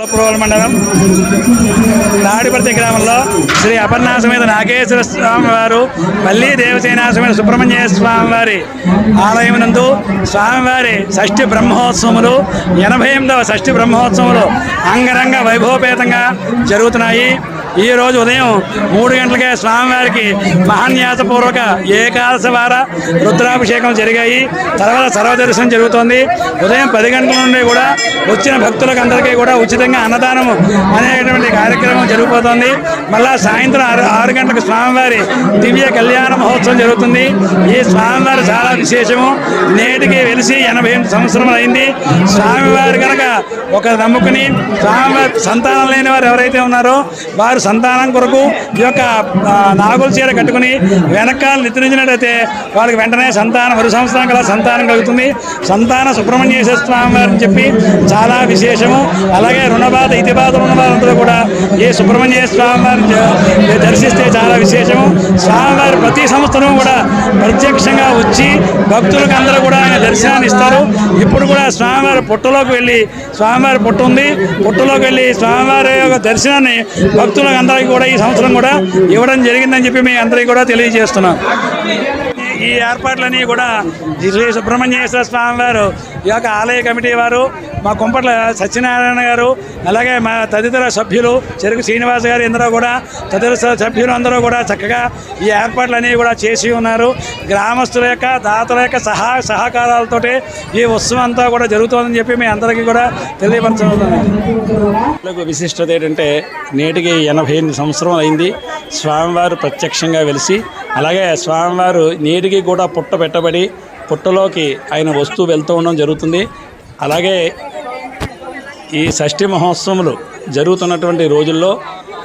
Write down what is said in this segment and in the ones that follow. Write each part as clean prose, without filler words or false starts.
పురవల మండలం తాడిపర్తి గ్రామంలో శ్రీ అపర్ణా సమేత నాగేశ్వర స్వామి వారు మళ్ళీ దేవసేన సమేత సుబ్రహ్మణ్య స్వామి వారి ఆలయం నందు స్వామివారి షష్ఠి బ్రహ్మోత్సవములు 88వ షష్ఠి బ్రహ్మోత్సవములు అంగరంగ వైభవపేతంగా జరుగుతున్నాయి. ఈ రోజు ఉదయం 3 గంటలకే స్వామివారికి మహాన్యాసపూర్వక ఏకాదశ వార రుద్రాభిషేకం జరిగాయి. తర్వాత సర్వదర్శనం జరుగుతోంది. ఉదయం 10 గంటల నుండి కూడా వచ్చిన భక్తులకు అందరికీ కూడా ఉచితంగా అన్నదానం అనేటువంటి కార్యక్రమం జరిగిపోతుంది. మళ్ళా సాయంత్రం 6 గంటలకు స్వామివారి దివ్య కళ్యాణ మహోత్సవం జరుగుతుంది. ఈ స్వామివారి చాలా విశేషము. నేటికి వెలిసి 88 సంవత్సరములు అయింది. స్వామివారి కనుక ఒక నమ్ముకుని స్వామివారి సంతానం లేని వారు ఎవరైతే ఉన్నారో వారు సంతానం కొరకు ఈ యొక్క నాగుల చీర కట్టుకుని వెనకాల నిద్రించినట్టయితే వాళ్ళకి వెంటనే సంతానం 1 సంవత్సరం కల సంతానం కలుగుతుంది. సంతాన సుబ్రహ్మణ్యేశ్వర స్వామి వారిని చెప్పి చాలా విశేషము. అలాగే రుణబాధ ఇతిబాధ రుణబాధంతో కూడా ఈ సుబ్రహ్మణ్యేశ్వర స్వామి వారిని దర్శిస్తే చాలా విశేషము. స్వామివారి ప్రతి సంవత్సరం కూడా ప్రత్యక్షంగా వచ్చి భక్తులకు అందరూ కూడా ఆయన దర్శనాన్ని ఇస్తారు. ఇప్పుడు కూడా స్వామివారి పుట్టలోకి వెళ్ళి స్వామివారి పుట్ట ఉంది, పుట్టలోకి వెళ్ళి స్వామివారి యొక్క దర్శనాన్ని భక్తులకు అందరికీ కూడా ఈ సంవత్సరం కూడా ఇవ్వడం జరిగిందని చెప్పి మీ అందరికీ కూడా తెలియజేస్తున్నాం. ఈ ఏర్పాట్లన్నీ కూడా శ్రీ సుబ్రహ్మణ్యేశ్వర స్వామి వారు ఈ యొక్క ఆలయ కమిటీ వారు, మా కుంపట్ల సత్యనారాయణ గారు, అలాగే మా తదితర సభ్యులు చెరుకు శ్రీనివాస్ గారు అందరూ కూడా తదితర సభ్యులు అందరూ కూడా చక్కగా ఈ ఏర్పాట్లన్నీ కూడా చేసి ఉన్నారు. గ్రామస్తుల యొక్క దాతల యొక్క సహకారాలతోటి ఈ ఉత్సవం అంతా కూడా జరుగుతుందని చెప్పి మీ అందరికీ కూడా తెలియపరచుతున్నాను. విశిష్టత ఏంటంటే నేటికి 88 సంవత్సరం అయింది స్వామివారు ప్రత్యక్షంగా వెలిసి. అలాగే స్వామివారు నేటికి కూడా పుట్ట పెట్టబడి పుట్టలోకి ఆయన వస్తూ వెళ్తూ ఉండడం జరుగుతుంది. అలాగే ఈ షష్ఠి మహోత్సవములు జరుగుతున్నటువంటి రోజుల్లో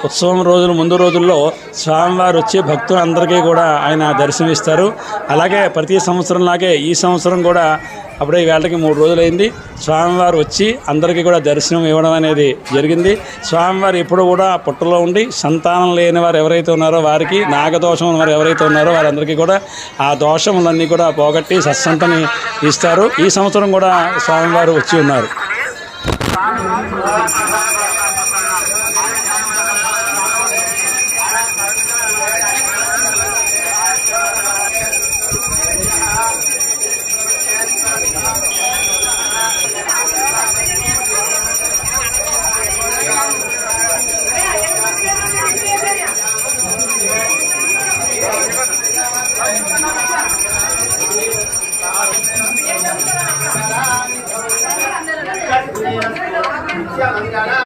ఉత్సవం రోజులు ముందు రోజుల్లో స్వామివారు వచ్చి భక్తులందరికీ కూడా ఆయన దర్శనమిస్తారు. అలాగే ప్రతి సంవత్సరంలాగే ఈ సంవత్సరం కూడా అప్పుడే వేళకి 3 రోజులైంది స్వామివారు వచ్చి అందరికీ కూడా దర్శనం ఇవ్వడం అనేది జరిగింది. స్వామివారు ఎప్పుడు కూడా పుట్టలో ఉండి సంతానం లేని వారు ఎవరైతే ఉన్నారో వారికి నాగదోషం వారు ఎవరైతే ఉన్నారో వారందరికీ కూడా ఆ దోషములన్నీ కూడా పోగొట్టి సత్సంతని ఇస్తారు. ఈ సంవత్సరం కూడా స్వామివారు వచ్చి ఉన్నారు.